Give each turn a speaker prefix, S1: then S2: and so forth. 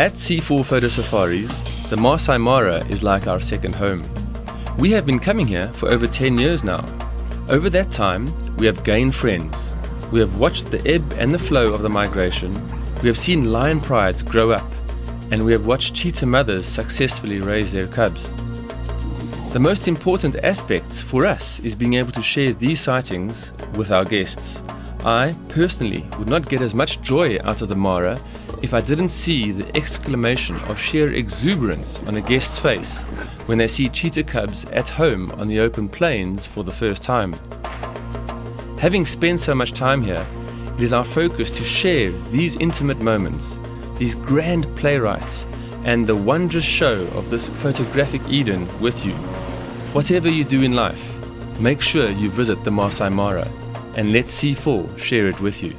S1: At C4 Photo Safaris, the Masai Mara is like our second home. We have been coming here for over 10 years now. Over that time, we have gained friends. We have watched the ebb and the flow of the migration. We have seen lion prides grow up, and we have watched cheetah mothers successfully raise their cubs. The most important aspect for us is being able to share these sightings with our guests. I, personally, would not get as much joy out of the Mara if I didn't see the exclamation of sheer exuberance on a guest's face when they see cheetah cubs at home on the open plains for the first time. Having spent so much time here, it is our focus to share these intimate moments, these grand playwrights, and the wondrous show of this photographic Eden with you. Whatever you do in life, make sure you visit the Masai Mara and let C4 share it with you.